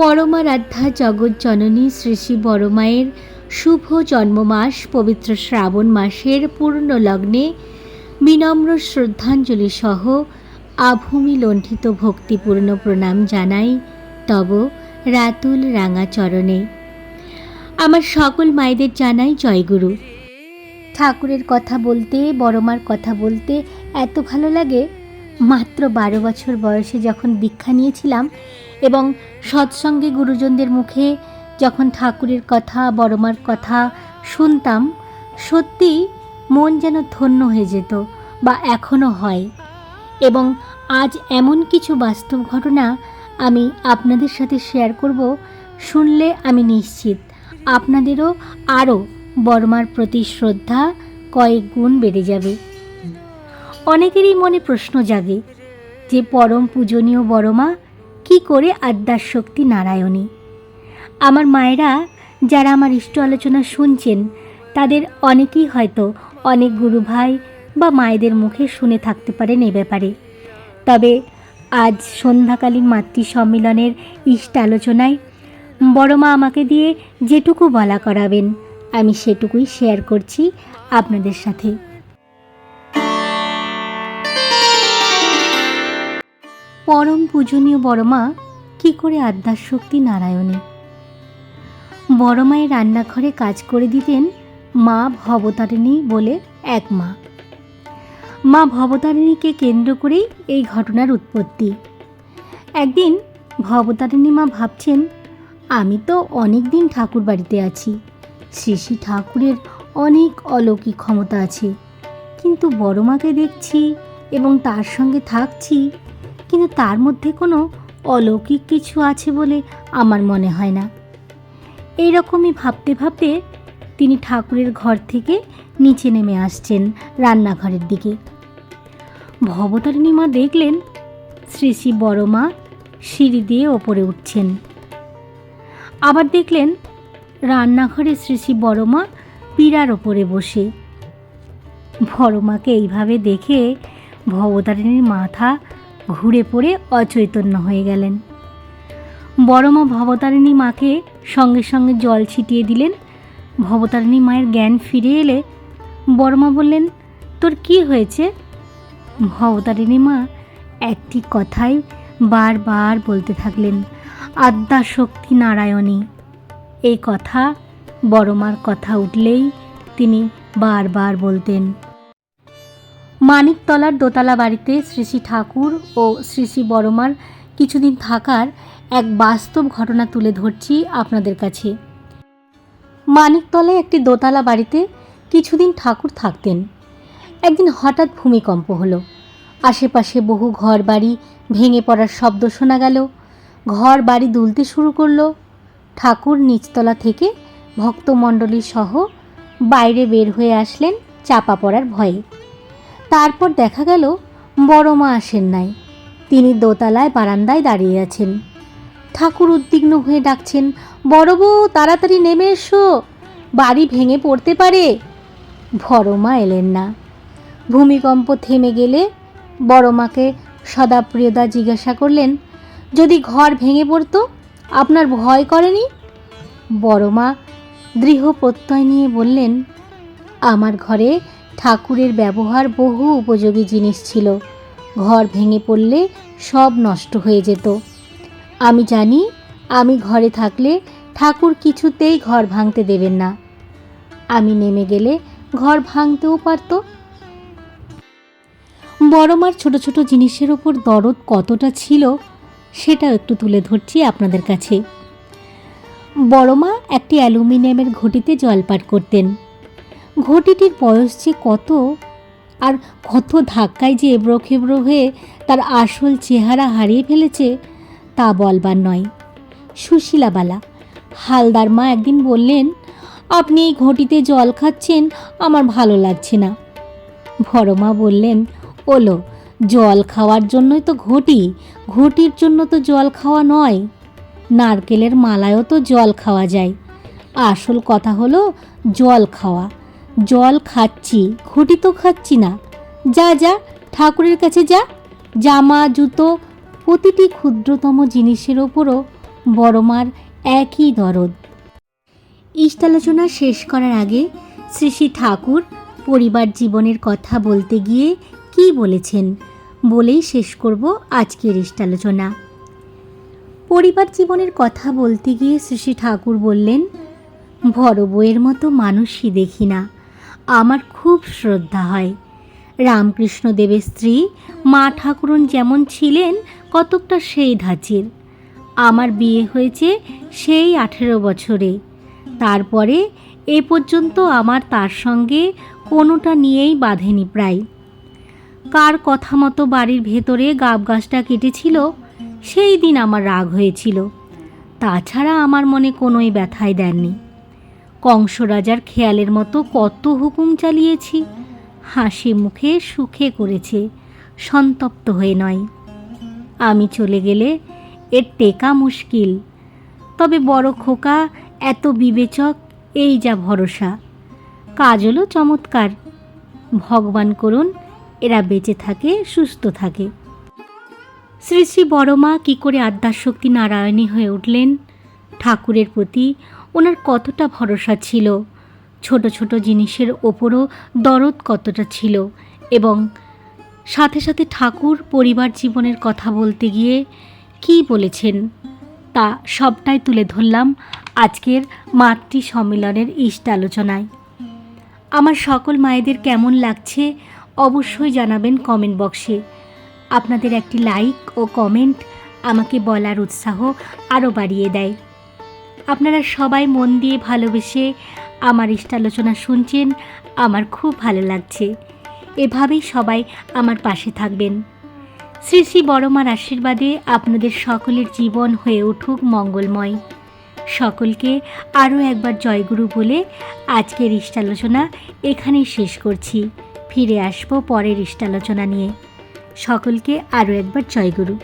পরমারাধ্যা জগৎজননী শ্রী শ্রী বড়মায়ের শুভ জন্মমাস পবিত্র শ্রাবণ মাসের পূর্ণ লগ্নে বিনম্র শ্রদ্ধাঞ্জলি সহ আভূমি লণ্ঠিত ভক্তিপূর্ণ প্রণাম জানাই তব রাতুল রাঙা চরণে। আমার সকল মায়েদের জানাই জয়গুরু। ঠাকুরের কথা বলতে, বড়মার কথা বলতে এত ভালো লাগে। মাত্র 12 বছর বয়সে যখন দীক্ষা নিয়েছিলাম এবং সৎসঙ্গে গুরুজনদের মুখে যখন ঠাকুরের কথা, বড়মার কথা শুনতাম, সত্যি মন যেন ধন্য হয়ে যেত, বা এখনও হয়। এবং আজ এমন কিছু বাস্তব ঘটনা আমি আপনাদের সাথে শেয়ার করব, শুনলে আমি নিশ্চিত আপনাদেরও আরও বড়মার প্রতি শ্রদ্ধা কয়েক গুণ বেড়ে যাবে। অনেকেরই মনে প্রশ্ন জাগে যে পরম পূজনীয় বড়মা কি করে আদ্যাশক্তি নারায়ণী। আমার মায়েরা যারা আমার ইষ্ট আলোচনা শুনছেন তাদের অনেকেই হয়তো অনেক গুরু ভাই বা মায়েদের মুখে শুনে থাকতে পারেন এ ব্যাপারে। তবে আজ সন্ধ্যাকালীন মাতৃ সম্মিলনের ইষ্ট আলোচনায় বড়মা আমাকে দিয়ে যেটুকু বলা করাবেন আমি সেটুকুই শেয়ার করছি আপনাদের সাথে। পরম পূজনীয় বড়মা কি করে আদ্যাশক্তি নারায়ণী। বড়মায়ের রান্নাঘরে কাজ করে দিতেন মা ভবতারিণী বলে এক মা। মা ভবতারিণীকে কেন্দ্র করেই এই ঘটনার উৎপত্তি। একদিন ভবতারিণী মা ভাবছেন, আমি তো অনেক দিন ঠাকুর বাড়িতে আছি, শ্রী শ্রী ঠাকুরের অনেক অলৌকিক ক্ষমতা আছে, কিন্তু বড়মাকে দেখছি এবং তার সঙ্গে থাকছি, কিন্তু তার মধ্যে কোনো অলৌকিক কিছু আছে বলে আমার মনে হয় না। এইরকমই ভাবতে ভাবতে তিনি ঠাকুরের ঘর থেকে নিচে নেমে আসছেন রান্নাঘরের দিকে। ভবতারিণী মা দেখলেন শ্রী শ্রী বড়মা সিঁড়ি দিয়ে ওপরে উঠছেন। আবার দেখলেন রান্নাঘরে শ্রী শ্রী বড়মা পীড়ার ওপরে বসে। বড়মাকে এইভাবে দেখে ভবতারিণীর মাথা ঘুরে পড়ে অচৈতন্য হয়ে গেলেন। বড়মা ভবতারিণী মাকে সঙ্গে সঙ্গে জল ছিটিয়ে দিলেন। ভবতারিণী মায়ের জ্ঞান ফিরে এলে বড়মা বললেন, তোর কি হয়েছে? ভবতারিণী মা একটি কথাই বারবার বলতে থাকলেন, আদ্যাশক্তি নারায়ণী। এই কথা বড়মার কথা উঠলেই তিনি বারবার বলতেন। মানিকতলার দোতলা বাড়িতে শ্রী শ্রী ঠাকুর ও শ্রী শ্রী বড়মার কিছুদিন থাকার এক বাস্তব ঘটনা তুলে ধরছি আপনাদের কাছে। মানিকতলায় একটি দোতলা বাড়িতে কিছুদিন ঠাকুর থাকতেন। একদিন হঠাৎ ভূমিকম্প হলো। আশেপাশে বহু ঘর বাড়ি ভেঙে পড়ার শব্দ শোনা গেল। ঘর বাড়ি দুলতে শুরু করলো। ঠাকুর নিচতলা থেকে ভক্তমণ্ডলী সহ বাইরে বের হয়ে আসলেন চাপা পড়ার ভয়ে। তারপর দেখা গেল বড়মা আসেন নাই, তিনি দোতলায় বারান্দায় দাঁড়িয়ে আছেন। ঠাকুর উদ্বিগ্ন হয়ে ডাকছেন, বড় বউ তাড়াতাড়ি নেমে এসো, বাড়ি ভেঙে পড়তে পারে। বড়মা এলেন না। ভূমিকম্প থেমে গেলে বড়মাকে সদাপ্রিয়দা জিজ্ঞাসা করলেন, যদি ঘর ভেঙে পড়তো আপনার ভয় করেনি? বড়মা দৃঢ় প্রত্যয় নিয়ে বললেন, আমার ঘরে ঠাকুরের ব্যবহার বহু উপযোগী জিনিস ছিল, ঘর ভেঙে পড়লে সব নষ্ট হয়ে যেত। আমি জানি আমি ঘরে থাকলে ঠাকুর কিছুতেই ঘর ভাঙতে দেবেন না। আমি নেমে গেলে ঘর ভাঙতেও পারত। বড়মার ছোট ছোট জিনিসের ওপর দরদ কতটা ছিল সেটাও একটু তুলে ধরছি আপনাদের কাছে। বড়মা একটি অ্যালুমিনিয়ামের ঘটিতে জলপান করতেন। ঘটিটির বয়স যে কত, আর কত ধাক্কায় যে এবড়ো খেবড়ো হয়ে তার আসল চেহারা হারিয়ে ফেলেছে তা বলবার নয়। সুশীলাবালা হালদার মা একদিন বললেন, আপনি এই ঘটিতে জল খাচ্ছেন, আমার ভালো লাগছে না। বড়মা বললেন, ওলো, জল খাওয়ার জন্যই তো ঘটি, ঘটির জন্য তো জল খাওয়া নয়। নারকেলের মালায়ও তো জল খাওয়া যায়। আসল কথা হলো জল খাওয়া। জল খাচ্ছি, ঘটি তো খাচ্ছি না। যা যা ঠাকুরের কাছে যা। জামা জুতো প্রতিটি ক্ষুদ্রতম জিনিসের ওপরও বড়মার একই দরদ। ইষ্টালোচনা শেষ করার আগে শ্রী শ্রী ঠাকুর পরিবার জীবনের কথা বলতে গিয়ে কি বলেছেন বলেই শেষ করব আজকের ইষ্টালোচনা। পরিবার জীবনের কথা বলতে গিয়ে শ্রী শ্রী ঠাকুর বললেন, বড় বউয়ের মতো মানুষই দেখি না। আমার খুব শ্রদ্ধা হয়। রামকৃষ্ণদেবের স্ত্রী মা ঠাকুরন যেমন ছিলেন কতকটা সেই ধাঁচের। আমার বিয়ে হয়েছে সেই 18 বছরে। তারপরে এ পর্যন্ত আমার তার সঙ্গে কোনোটা নিয়েই বাঁধেনি প্রায়। কার কথা মতো বাড়ির ভেতরে গাব গাছটা কেটেছিল সেই দিন আমার রাগ হয়েছিল। তাছাড়া আমার মনে কোনোই ব্যথাই দেননি। কংস রাজার খেয়ালের মতো কত হুকুম চালিয়েছি, হাসি মুখে সুখে করেছে, সন্তপ্ত হয়ে নয়। আমি চলে গেলে এর টেকা মুশকিল। তবে বড় খোকা এত বিবেচক, এই যা ভরসা। কাজলও চমৎকার। ভগবান করুন এরা বেঁচে থাকে, সুস্থ থাকে। শ্রী শ্রী বড়মা কী করে আদ্যাশক্তি নারায়ণী হয়ে উঠলেন, ঠাকুরের প্রতি ওনার কতটা ভরসা ছিল, ছোট ছোট জিনিসের ওপরও দরদ কতটা ছিল, এবং সাথে সাথে ঠাকুর পরিবার জীবনের কথা বলতে গিয়ে কী বলেছেন তা সবটাই তুলে ধরলাম আজকের মাতৃ সম্মেলনের ইষ্টালোচনায়। আমার সকল মায়েদের কেমন লাগছে অবশ্যই জানাবেন কমেন্ট বক্সে। আপনাদের একটি লাইক ও কমেন্ট আমাকে বলার উৎসাহ আরও বাড়িয়ে দেয়। আপনারা সবাই মন দিয়ে ভালোবেসে আমার ইষ্টালোচনা শুনছেন, আমার খুব ভালো লাগছে। এভাবেই সবাই আমার পাশে থাকবেন। শ্রী শ্রী বড়মার আশীর্বাদে আপনাদের সকলের জীবন হয়ে উঠুক মঙ্গলময়। সকলকে আরও একবার জয়গুরু বলে আজকের ইষ্টালোচনা এখানেই শেষ করছি। ফিরে আসবো পরের ইষ্টালোচনা নিয়ে। সকলকে আরও একবার জয়গুরু।